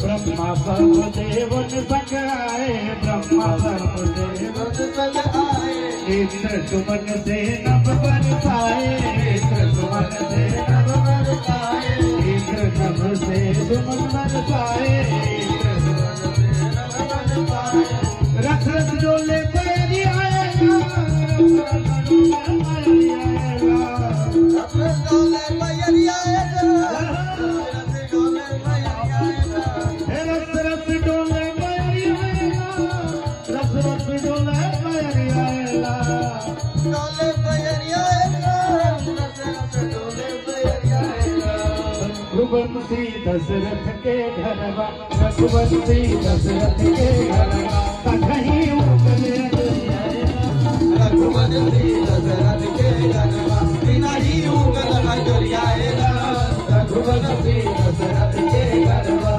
ब्रह्मा सर्वदेवन सखाए, ब्रह्मा सर्वदेवन सखाए, इंद्र सुमन से नभ बरसाए, इंद्र सुमन से नभ बरसाए, इंद्र नभ से सुमन बरसाए, इंद्र सुमन से नभ बरसाए। रथ रथ डोले पैरी आएगा, रथ रथ डोले पैरी आएगा, रघुवंशी दशरथ के घरवा, रघुवंशी दशरथ के घरवा, कहीं उगले रघुवंशी दशरथ के घरवा, नहीं उगल नजरियाएगा, रघुवंशी दशरथ के घरवा।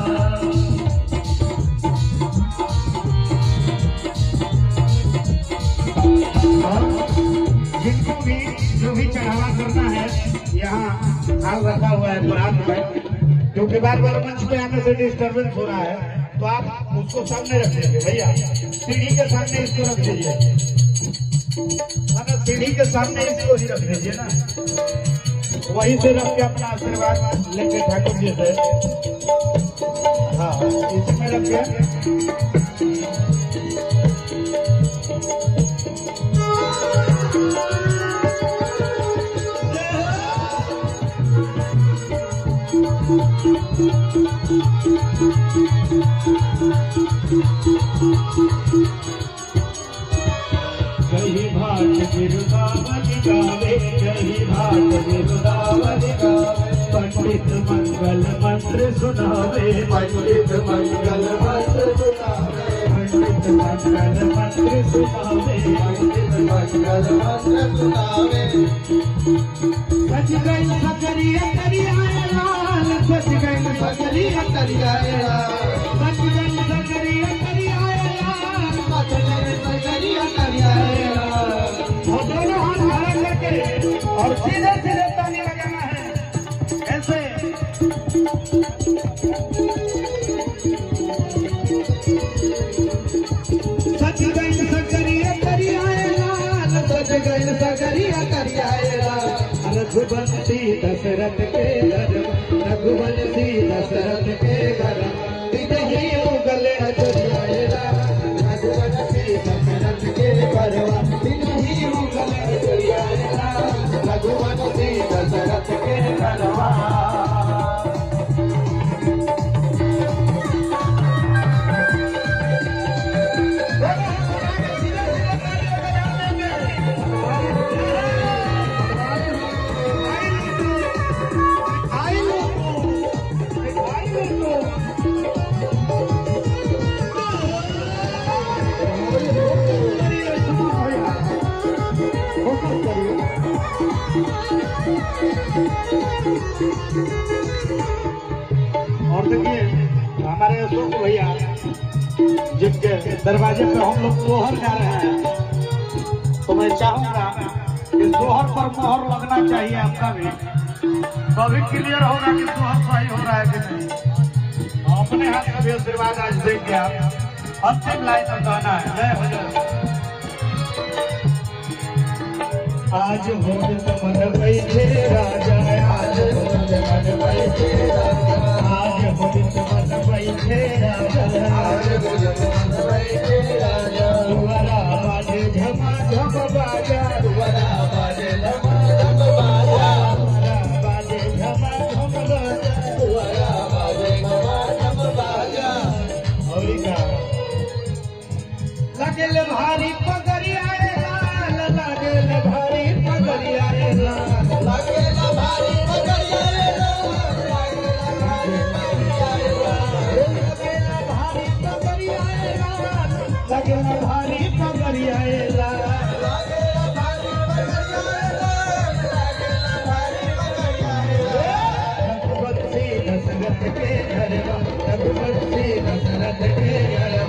जिनको भी जो भी चढ़ावा करना है, यहाँ हाल रखा हुआ है प्रांत में, क्योंकि बार बार मंच पे आने से डिस्टर्बेंस हो रहा है, तो आप उसको सामने रख दीजिए भैया, सीढ़ी के सामने इसको रख दीजिए, सीढ़ी के सामने इसको ही रख दीजिए ना, वहीं से रख के अपना आशीर्वाद लेके ठाकुर जी से, हाँ इसमें रख के। कहीं भाट बिरुदावन गावे, कहीं भाट बिरुदावन गावे, पंडित मंगल मंत्र सुनावे, पंडित मंगल मंत्र सुनावे, पंडित मंगल मंत्र सुनावे, पंडित मंगल मंत्र सुनावे। सच गई सकरिया करियाए लाल, सच गई सकरिया करियाए लाल, सच गई सकरिया करियाए लाल, सच गई सकरिया करियाए लाल। वो दोनों हाथ खड़े करके और सीधे सीधे ताली लगाना है ऐसे। सच गई सकरिया करियाए लाल, सच गई सकरिया करियाए लाल। रघुवंशी दशरथ के घर, रघुवंशी दशरथ के घर, नहीं उगले नजरियाए राम, रघुवंशी दशरथ के घर, नहीं उगले नजरियाए राम, रघुवंशी दशरथ के घर। और देखिए हमारे अशोक भैया जिनके दरवाजे पे हम लोग सोहर गा रहे हैं, तो मैं चाहूंगा कि सोहर पर मोहर लगना चाहिए आपका भी, तो अभी क्लियर होगा कि सोहर सही हो रहा है कि नहीं। अपने हाथ में भी आशीर्वाद आज देंगे आप। अंतिम लाइन में गाना है, जय हो जय। आज हो मन बैठे राजा, आज हो मन बैठे राजा, आज हो मन बैठे राजा, आज हो मन बैठे राजा। दुआरा बाजे झमा झम बाजा, दुआरा बाजे झमा झम बाजा, दुआरा बाजे झमा झम बाजा, दुआरा बाजे झमा झम बाजा। और का लगल भारी पगड़िया लाल, लगल भारी पगड़िया लाल, लगल भारी पगड़िया लाल, लगल भारी पगड़िया लाल, लगल भारी पगड़िया लाल, लगल भारी पगड़िया लाल, लगल भारी पगड़िया लाल। रघुवंशी दशरथ के घर, रघुवंशी दशरथ के घर,